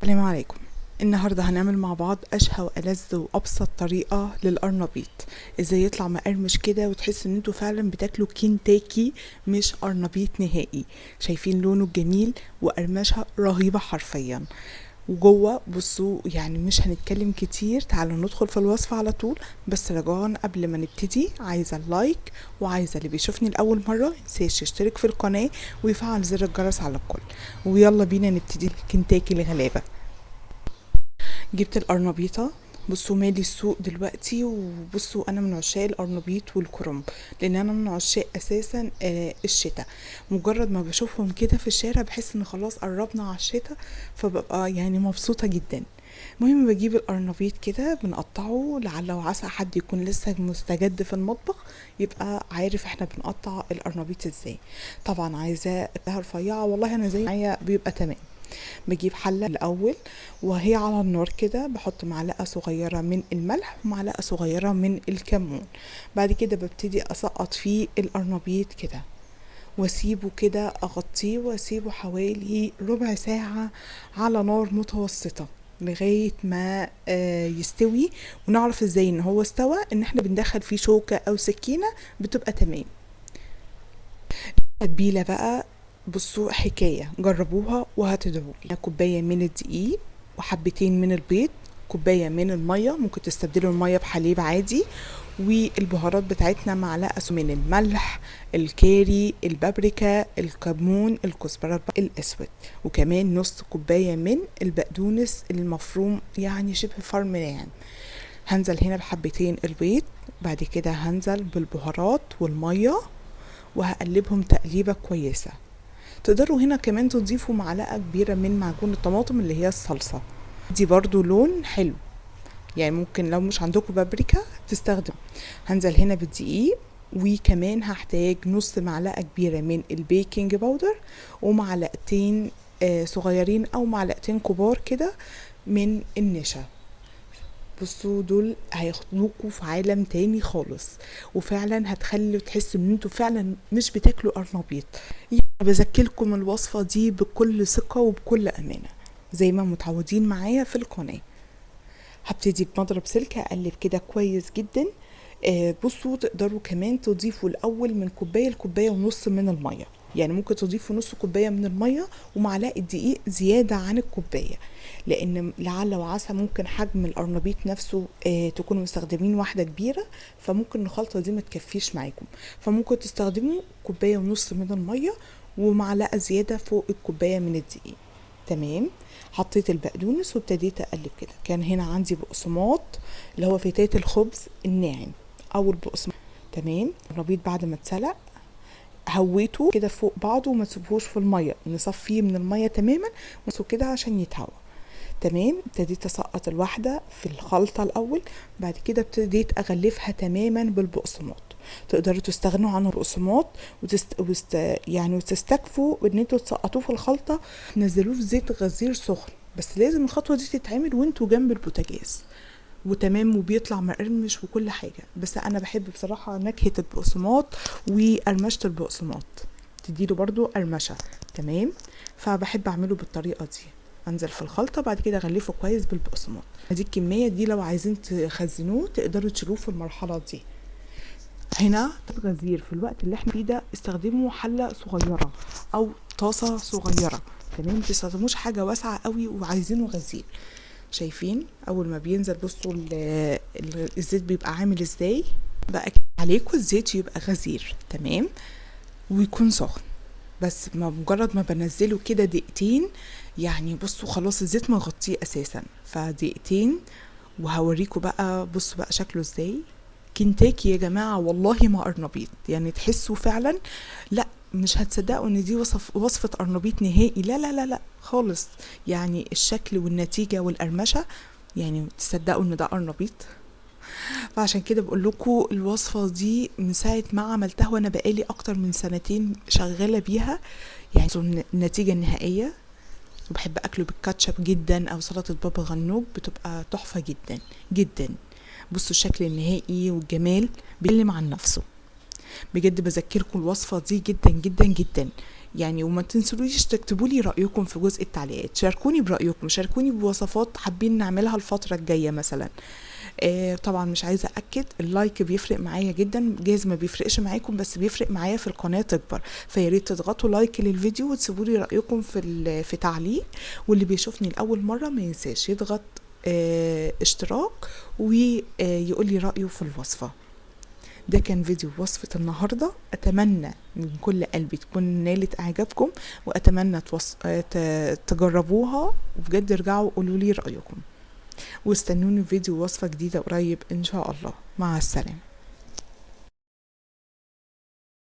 السلام عليكم. النهاردة هنعمل مع بعض أشهى وألذ وأبسط طريقة للقرنبيط. ازاي يطلع مقرمش كده وتحس ان انتوا فعلا بتاكلوا كنتاكي مش قرنبيط نهائي. شايفين لونه الجميل وقرمشة رهيبة حرفيا. وجوه بصوا، يعني مش هنتكلم كتير، تعالوا ندخل في الوصفة على طول. بس رجاء قبل ما نبتدي عايزة اللايك، وعايزة اللي بيشوفني لأول مرة مينساش يشترك في القناة ويفعل زر الجرس على الكل. ويلا بينا نبتدي الكنتاكي الغلابة. جبت القرنبيطة. بصوا مالي السوق دلوقتي، وبصوا انا من عشاق القرنبيط والكرنب، لان انا من عشاق اساسا الشتاء. مجرد ما بشوفهم كده في الشارع بحس ان خلاص قربنا على الشتاء، فببقى يعني مبسوطة جدا. المهم بجيب القرنبيط كده بنقطعه، لعل وعسى حد يكون لسه مستجد في المطبخ يبقى عارف احنا بنقطع القرنبيط ازاي. طبعا عايزاه رفيعة، والله انا زي معايا بيبقى تمام. بجيب حلة الأول، وهي على النار كده بحط معلقة صغيرة من الملح ومعلقة صغيرة من الكمون. بعد كده ببتدي أسقط فيه القرنبيط كده، واسيبه كده، اغطيه واسيبه حوالي ربع ساعة على نار متوسطة لغاية ما يستوي. ونعرف ازاي ان هو استوى، ان احنا بندخل فيه شوكة او سكينة بتبقى تمام. تتبيلة بقى، بصوا حكاية جربوها وهتدعولي. كوباية من الدقيق، وحبتين من البيض، كوباية من المية، ممكن تستبدلوا المية بحليب عادي. والبهارات بتاعتنا معلقة من الملح، الكاري، البابريكا، الكمون، الكزبرة الأسود، وكمان نص كوباية من البقدونس المفروم، يعني شبه فرم يعني. هنزل هنا بحبتين البيض، بعد كده هنزل بالبهارات والمية، وهقلبهم تقليبة كويسة. تقدروا هنا كمان تضيفوا معلقة كبيرة من معجون الطماطم اللي هي الصلصة، دي برضو لون حلو. يعني ممكن لو مش عندكم بابريكا تستخدم. هنزل هنا بالدقيق، وكمان هحتاج نص معلقة كبيرة من البيكنج باودر، ومعلقتين صغيرين او معلقتين كبار كده من النشا. بصوا دول هياخدوكوا في عالم تاني خالص، وفعلا هتخلوا تحسوا ان انتوا فعلا مش بتاكلوا قرنبيط. يعني بذكركم الوصفة دي بكل ثقة وبكل امانة زي ما متعودين معايا في القناة. هبتدي بمضرب سلك اقلب كده كويس جدا. بصوا تقدروا كمان تضيفوا الاول من كوبايه لكوبايه ونص من الميه، يعني ممكن تضيفوا نص كوبايه من الميه ومعلقه دقيق زياده عن الكوبايه، لان لعل وعسى ممكن حجم القرنبيط نفسه تكونوا مستخدمين واحده كبيره، فممكن الخلطه دي ما تكفيش معاكم، فممكن تستخدموا كوبايه ونص من الميه ومعلقه زياده فوق الكوبايه من الدقيق. تمام. حطيت البقدونس وابتديت اقلب كده. كان هنا عندي بقسماط، اللي هو فتات الخبز الناعم او البقسماط. تمام. الربيط بعد ما اتسلق هويته كده فوق بعضه، وما تسيبهوش في الميه، نصفيه من الميه تماما ونسيبه كده عشان يتهوى. تمام. ابتديت اسقط الواحده في الخلطه الاول، بعد كده ابتديت اغلفها تماما بالبقسماط. تقدروا تستغنوا عن البقسماط يعني وتستكفوا ان انتوا تسقطوه في الخلطه، تنزلوه في زيت غزير سخن. بس لازم الخطوه دي تتعمل وانتوا جنب البوتاجاز، وتمام، وبيطلع مقرمش وكل حاجه. بس انا بحب بصراحه نكهه البقسماط وقرمشه البقسماط، تديله برضو قرمشه. تمام. فبحب اعمله بالطريقه دي. انزل في الخلطه، بعد كده اغلفه كويس بالبقسماط. دي الكميه دي، لو عايزين تخزنوه تقدروا تشيلوه في المرحله دي. هنا غزير في الوقت اللي احنا فيه ده استخدموا حله صغيره او طاسه صغيره. تمام. متستخدموش حاجه واسعه قوي وعايزينه غزير. شايفين اول ما بينزل بصوا الزيت بيبقى عامل ازاي. بقى عليكم الزيت يبقى غزير. تمام. ويكون سخن. بس ما مجرد ما بنزله كده دقيقتين، يعني بصوا خلاص الزيت مغطيه اساسا، فدقيقتين وهوريكم بقى. بصوا بقى شكله ازاي. كنتاكي يا جماعة، والله ما قرنبيط، يعني تحسوا فعلا، لا مش هتصدقوا ان دي وصفة قرنبيط نهائي، لا لا لا لا خالص. يعني الشكل والنتيجة والقرمشة، يعني تصدقوا ان ده قرنبيط. فعشان كده بقول لكم الوصفة دي من ساعة ما عملتها وانا بقالي اكتر من سنتين شغالة بيها، يعني النتيجة النهائية. وبحب اكله بالكاتشب جدا، او سلطة بابا غنوج بتبقى تحفة جدا جدا. بصوا الشكل النهائي والجمال بيتكلم عن نفسه. بجد بذكركم الوصفة دي جدا جدا جدا يعني. وما تنسلوش تكتبوا لي رأيكم في جزء التعليقات، شاركوني برأيكم، شاركوني بوصفات حابين نعملها الفترة الجاية مثلا. طبعا مش عايزه اكد اللايك بيفرق معايا جدا، جايز ما بيفرقش معاكم بس بيفرق معايا في القناه تكبر، فيا ريت تضغطوا لايك للفيديو وتسيبوا لي رايكم في تعليق. واللي بيشوفني لاول مره ما ينساش يضغط اشتراك ويقول لي رايه في الوصفه. ده كان فيديو وصفة النهاردة، أتمنى من كل قلبي تكون نالت إعجابكم، وأتمنى تجربوها وبجد ارجعوا قولوا لي رأيكم، واستنوني في فيديو وصفة جديدة قريب إن شاء الله. مع السلامة.